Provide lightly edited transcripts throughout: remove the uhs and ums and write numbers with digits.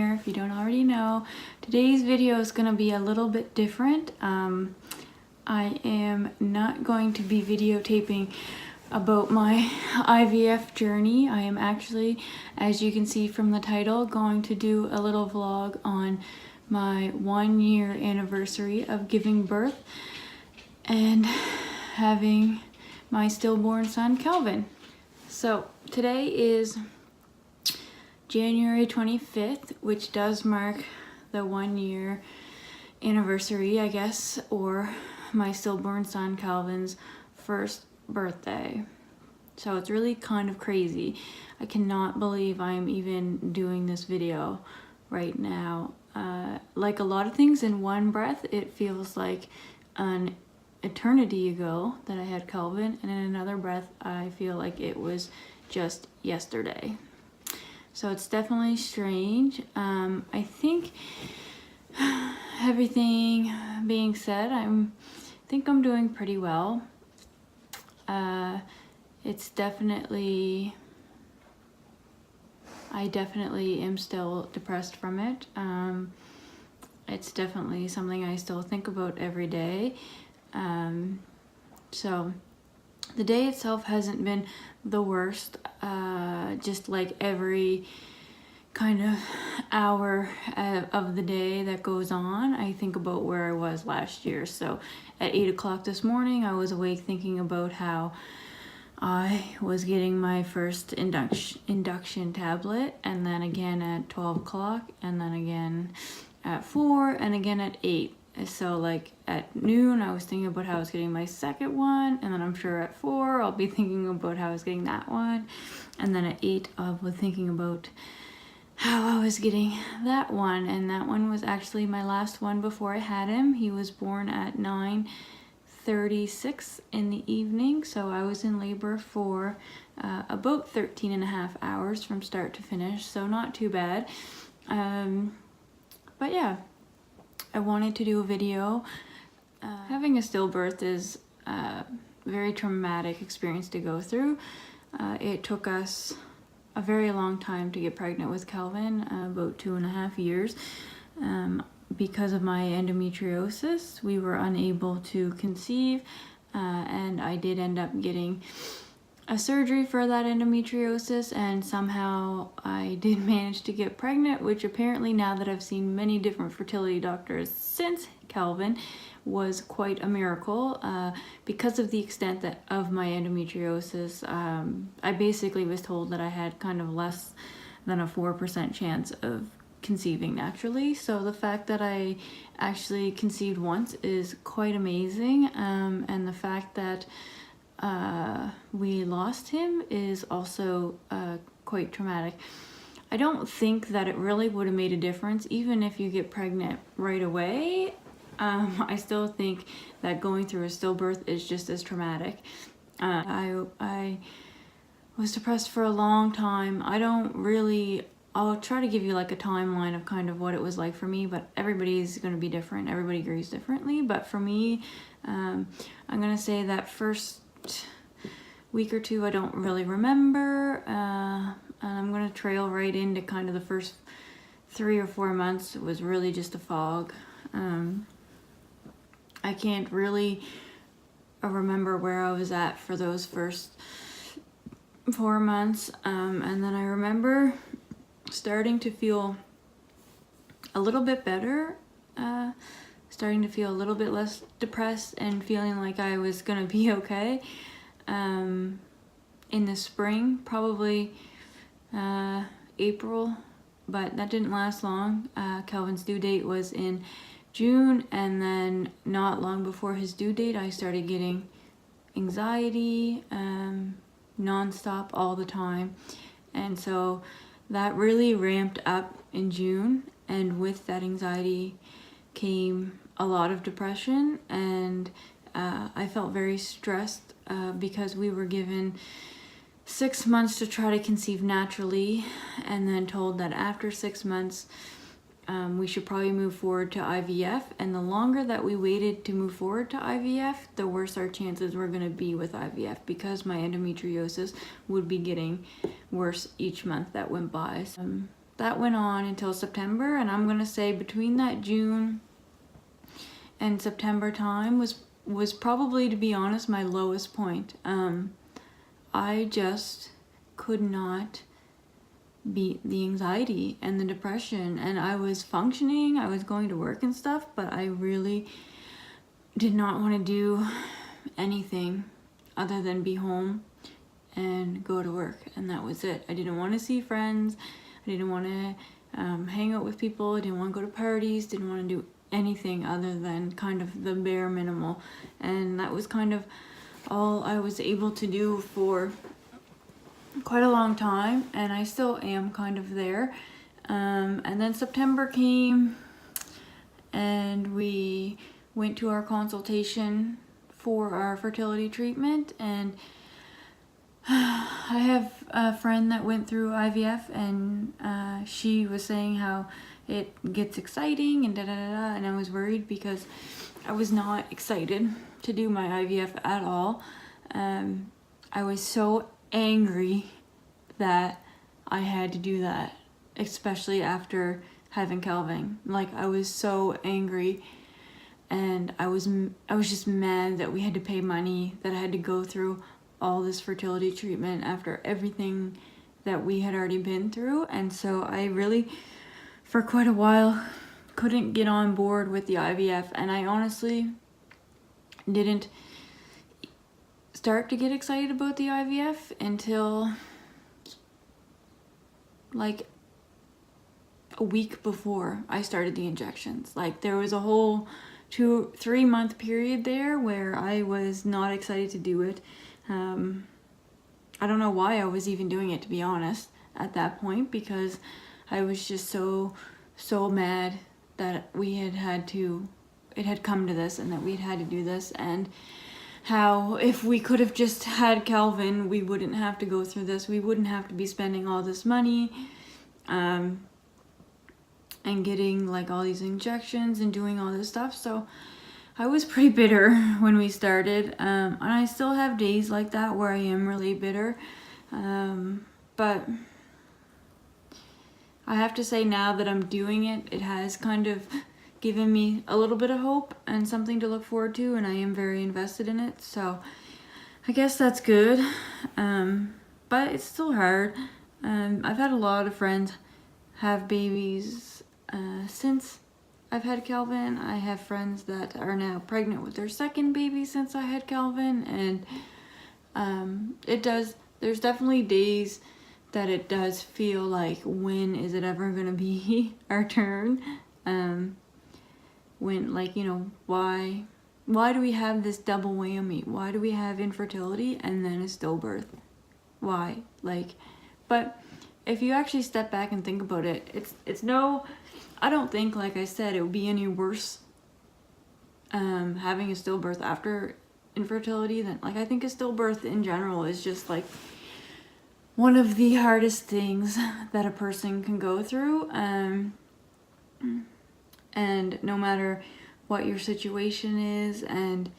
here, if you don't already know. Today's video is going to be a little bit different. I am not going to be videotaping about my IVF journey. I am actually, as you can see from the title, going to do a little vlog on my 1-year anniversary of giving birth and having my stillborn son Calvin. So today is January 25th, which does mark the 1-year anniversary, I guess, or my stillborn son Calvin's first birthday. So it's really kind of crazy. I cannot believe I'm even doing this video right now. Like a lot of things, in one breath it feels like an eternity ago that I had Calvin, and in another breath I feel like it was just yesterday. So it's definitely strange. I think everything being said, I think I'm doing pretty well. It's definitely, I definitely am still depressed from it. It's definitely something I still think about every day. So the day itself hasn't been the worst. Just like every kind of hour of the day that goes on, I think about where I was last year. So at 8 o'clock this morning, I was awake thinking about how I was getting my first induction tablet, and then again at 12 o'clock, and then again at 4, and again at 8. So like at noon, I was thinking about how I was getting my second one, and then I'm sure at 4, I'll be thinking about how I was getting that one. And then at 8, I was thinking about how I was getting that one, and that one was actually my last one before I had him. He was born at 9:36 in the evening, so I was in labor for about 13 and a half hours from start to finish, so not too bad. But yeah, I wanted to do a video. Having a stillbirth is a very traumatic experience to go through. It took us a very long time to get pregnant with Calvin, about 2.5 years. Because of my endometriosis, we were unable to conceive, and I did end up getting a surgery for that endometriosis, and somehow I did manage to get pregnant, which apparently, now that I've seen many different fertility doctors since Calvin, was quite a miracle. Because of the extent of my endometriosis, I basically was told that I had kind of less than a 4% chance of conceiving naturally. So the fact that I actually conceived once is quite amazing, and the fact that we lost him is also quite traumatic. I don't think that it really would have made a difference even if you get pregnant right away. I still think that going through a stillbirth is just as traumatic. I was depressed for a long time. I'll try to give you like a timeline of kind of what it was like for me, but everybody's going to be different. Everybody grieves differently. But for me, I'm going to say that first week or two I don't really remember, and I'm going to trail right into kind of the first 3 or 4 months. It was really just a fog. I can't really remember where I was at for those first 4 months, and then I remember starting to feel a little bit better, starting to feel a little bit less depressed and feeling like I was gonna be okay. In the spring, probably April, but that didn't last long. Calvin's due date was in June, and then not long before his due date I started getting anxiety non-stop all the time, and so that really ramped up in June, and with that anxiety came a lot of depression, and I felt very stressed because we were given 6 months to try to conceive naturally, and then told that after 6 months we should probably move forward to IVF, and the longer that we waited to move forward to IVF, the worse our chances were going to be with IVF, because my endometriosis would be getting worse each month that went by. that went on until September, and I'm gonna say between that June and September time was probably, to be honest, my lowest point. I just could not beat the anxiety and the depression, and I was functioning, I was going to work and stuff, but I really did not want to do anything other than be home and go to work, and that was it. I didn't want to see friends, I didn't want to hang out with people, I didn't want to go to parties, didn't want to do anything other than kind of the bare minimal, and that was kind of all I was able to do for quite a long time, and I still am kind of there. And then September came, and we went to our consultation for our fertility treatment, and I have a friend that went through IVF, and she was saying how it gets exciting and da-da-da-da, and I was worried because I was not excited to do my IVF at all. I was so angry that I had to do that, especially after having Calvin. Like, I was so angry, and I was just mad that we had to pay money, that I had to go through all this fertility treatment after everything that we had already been through. And so I really, for quite a while, couldn't get on board with the IVF, and I honestly didn't start to get excited about the IVF until like a week before I started the injections. Like, there was a whole 2-3 month period there where I was not excited to do it. I don't know why I was even doing it, to be honest, at that point, because I was just so mad that it had come to this, and that we'd had to do this, and how if we could have just had Calvin, we wouldn't have to go through this, we wouldn't have to be spending all this money and getting like all these injections and doing all this stuff. So I was pretty bitter when we started, and I still have days like that where I am really bitter, but I have to say, now that I'm doing it, it has kind of given me a little bit of hope and something to look forward to, and I am very invested in it, so I guess that's good. But it's still hard. I've had a lot of friends have babies since I've had Calvin. I have friends that are now pregnant with their second baby since I had Calvin, and there's definitely days that it does feel like, when is it ever gonna be our turn? When, like, you know, why do we have this double whammy? Why do we have infertility and then a stillbirth? Why? Like, but if you actually step back and think about it, it's no, I don't think, like I said, it would be any worse having a stillbirth after infertility than, like, I think a stillbirth in general is just like one of the hardest things that a person can go through. And no matter what your situation is, and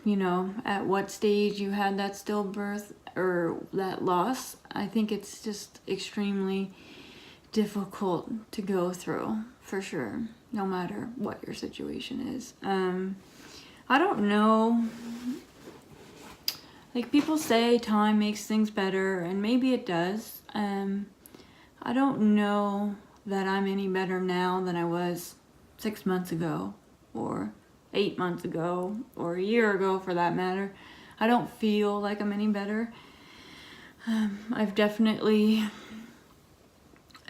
you know, at what stage you had that stillbirth or that loss, I think it's just extremely difficult to go through, for sure, no matter what your situation is. I don't know, like, people say time makes things better, and maybe it does. I don't know that I'm any better now than I was 6 months ago, or 8 months ago, or a year ago, for that matter. I don't feel like I'm any better. I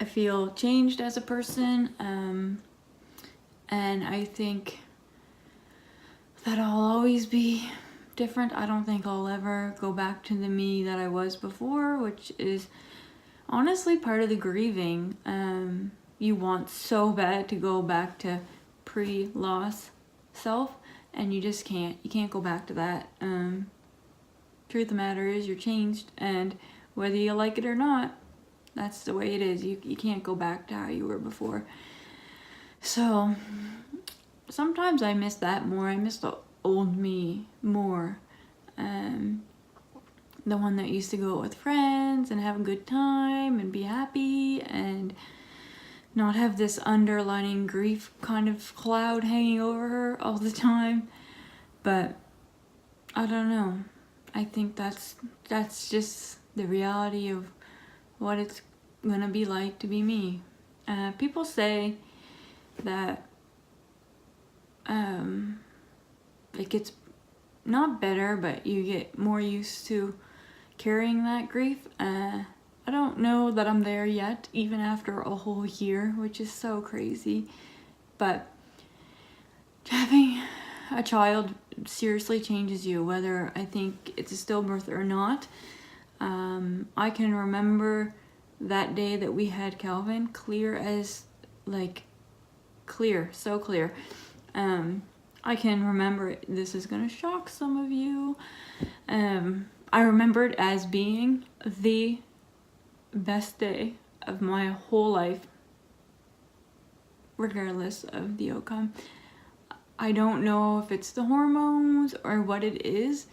feel changed as a person, and I think that I'll always be different. I don't think I'll ever go back to the me that I was before, which is honestly part of the grieving. You want so bad to go back to pre-loss self, and you just can't. You can't go back to that. Truth of the matter is, you're changed, and whether you like it or not, that's the way it is. You can't go back to how you were before. So sometimes I miss that more. I miss the old me more. the one that used to go out with friends and have a good time and be happy and not have this underlining grief kind of cloud hanging over her all the time. But I don't know. I think that's just the reality of what it's gonna be like to be me. People say that it gets not better, but you get more used to carrying that grief. I don't know that I'm there yet, even after a whole year, which is so crazy. But having a child seriously changes you, whether I think it's a stillbirth or not. I can remember that day that we had Calvin clear as, like, clear, so clear. I can remember, this is gonna shock some of you, I remember it as being the best day of my whole life, regardless of the outcome. I don't know if it's the hormones or what it is,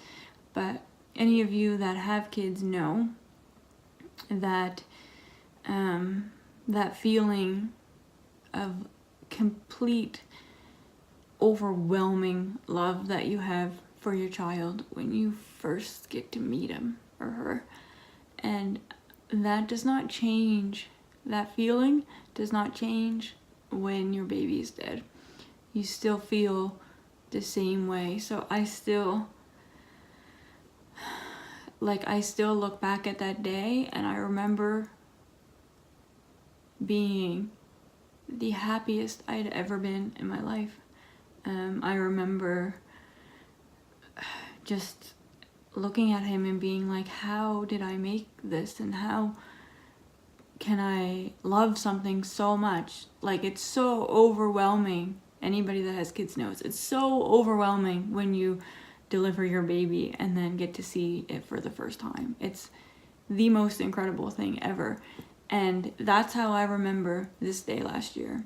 but any of you that have kids know that that feeling of complete overwhelming love that you have for your child when you first get to meet him or her. And that does not change. That feeling does not change when your baby is dead. You still feel the same way. So I still look back at that day and I remember being the happiest I'd ever been in my life. I remember just looking at him and being like, how did I make this, and how can I love something so much? Like, it's so overwhelming. Anybody that has kids knows it's so overwhelming when you deliver your baby and then get to see it for the first time. It's the most incredible thing ever. And that's how I remember this day last year.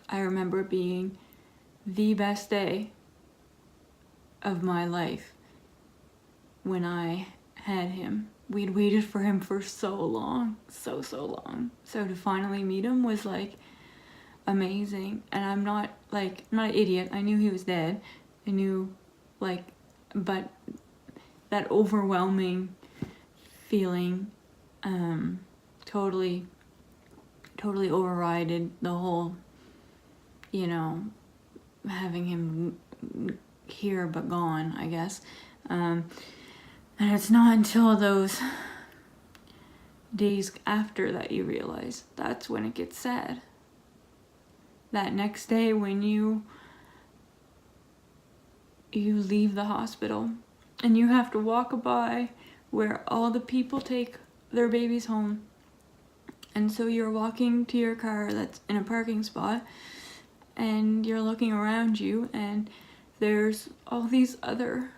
I remember it being the best day of my life when I had him. We'd waited for him for so long, so long. So to finally meet him was like amazing. And I'm not an idiot. I knew he was dead. I knew, but that overwhelming feeling totally overrided the whole, having him here but gone, I guess. And it's not until those days after that you realize that's when it gets sad. That next day when you leave the hospital and you have to walk by where all the people take their babies home. And so you're walking to your car that's in a parking spot and you're looking around you and there's all these other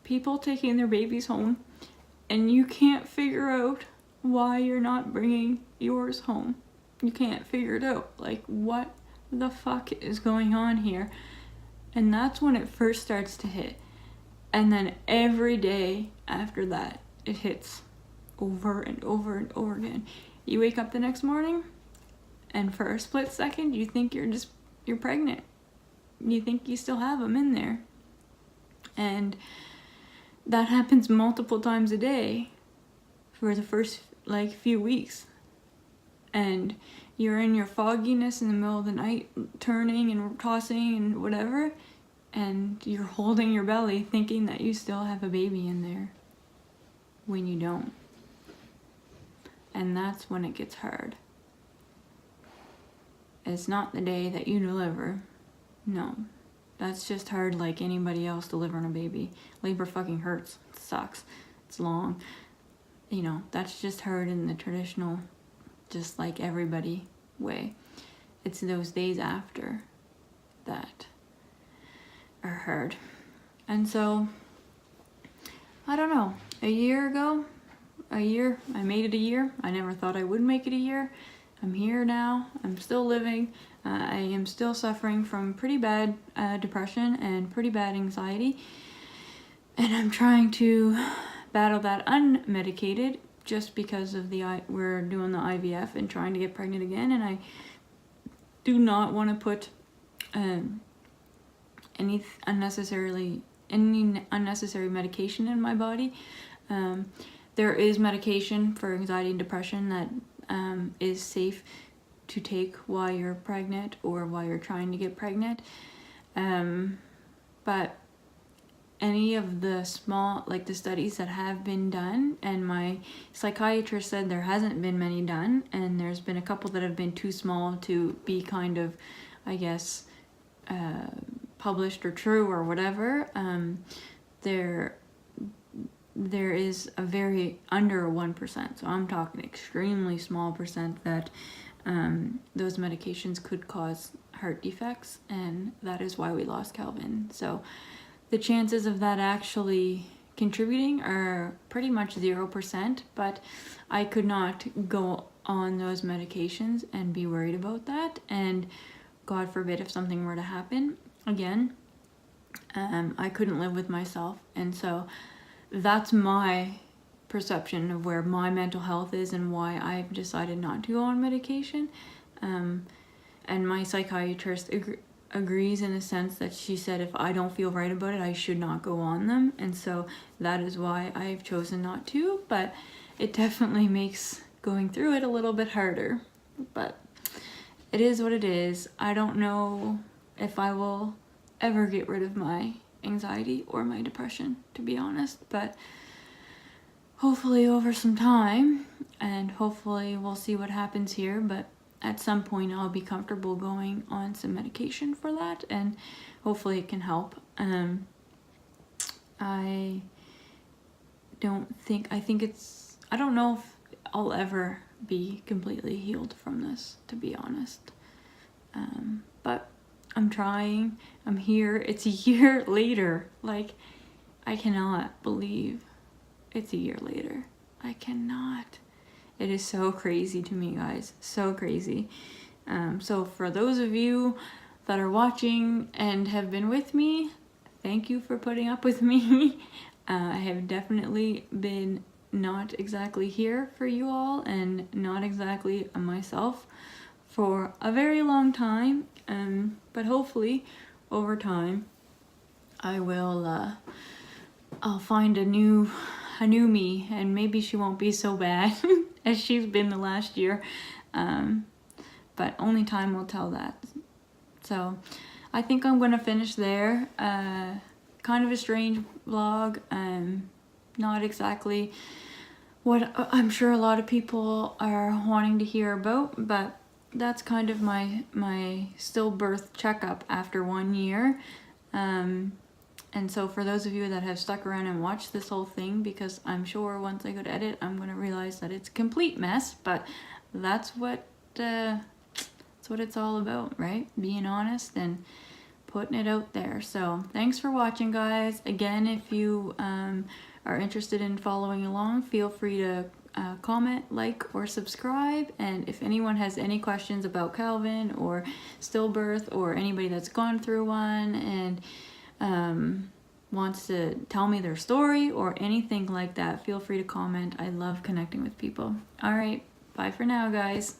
people taking their babies home and you can't figure out why you're not bringing yours home. You can't figure it out. Like, what the fuck is going on here? And that's when it first starts to hit. And then every day after that, it hits over and over and over again. You wake up the next morning and for a split second, you think you're pregnant. You think you still have them in there. And that happens multiple times a day for the first few weeks. And you're in your fogginess in the middle of the night, turning and tossing and whatever, and you're holding your belly thinking that you still have a baby in there when you don't. And that's when it gets hard. It's not the day that you deliver. No. That's just hard like anybody else delivering a baby. Labor fucking hurts. It sucks. It's long. That's just hard in the traditional, just like everybody way. It's those days after that are hard. And so, I don't know, I made it a year. I never thought I would make it a year. I'm here now. I'm still living. I am still suffering from pretty bad depression and pretty bad anxiety. And I'm trying to battle that unmedicated just because of we're doing the IVF and trying to get pregnant again, and I do not want to put any unnecessary medication in my body. There is medication for anxiety and depression that is safe to take while you're pregnant or while you're trying to get pregnant. But any of the small, like the studies that have been done, and my psychiatrist said there hasn't been many done, and there's been a couple that have been too small to be kind of, I guess, published or true or whatever. There is a very under 1%, so I'm talking extremely small percent that those medications could cause heart defects, and that is why we lost Calvin. So the chances of that actually contributing are pretty much 0%, but I could not go on those medications and be worried about that, and God forbid if something were to happen again, I couldn't live with myself. And so that's my perception of where my mental health is and why I've decided not to go on medication. And my psychiatrist agrees in the sense that she said if I don't feel right about it, I should not go on them. And so that is why I've chosen not to, but it definitely makes going through it a little bit harder. But it is what it is. I don't know if I will ever get rid of my anxiety or my depression, to be honest, but hopefully over some time, and hopefully we'll see what happens here, but at some point I'll be comfortable going on some medication for that, and hopefully it can help. I don't know if I'll ever be completely healed from this, to be honest. But I'm trying. I'm here. It's a year later. Like, I cannot believe it's a year later. I cannot. It is so crazy to me, guys. So crazy. So for those of you that are watching and have been with me, thank you for putting up with me. I have definitely been not exactly here for you all and not exactly myself for a very long time. But hopefully over time I will I'll find a new me, and maybe she won't be so bad as she's been the last year, but only time will tell that. So I think I'm gonna finish there. Kind of a strange vlog, not exactly what I'm sure a lot of people are wanting to hear about, but that's kind of my stillbirth checkup after 1 year. And so for those of you that have stuck around and watched this whole thing, because I'm sure once I go to edit, I'm going to realize that it's a complete mess, but that's what it's all about, right? Being honest and putting it out there. So thanks for watching, guys. Again, if you are interested in following along, feel free to comment, like, or subscribe. And if anyone has any questions about Calvin or stillbirth, or anybody that's gone through one and wants to tell me their story or anything like that, feel free to comment. I love connecting with people. All right, bye for now, guys.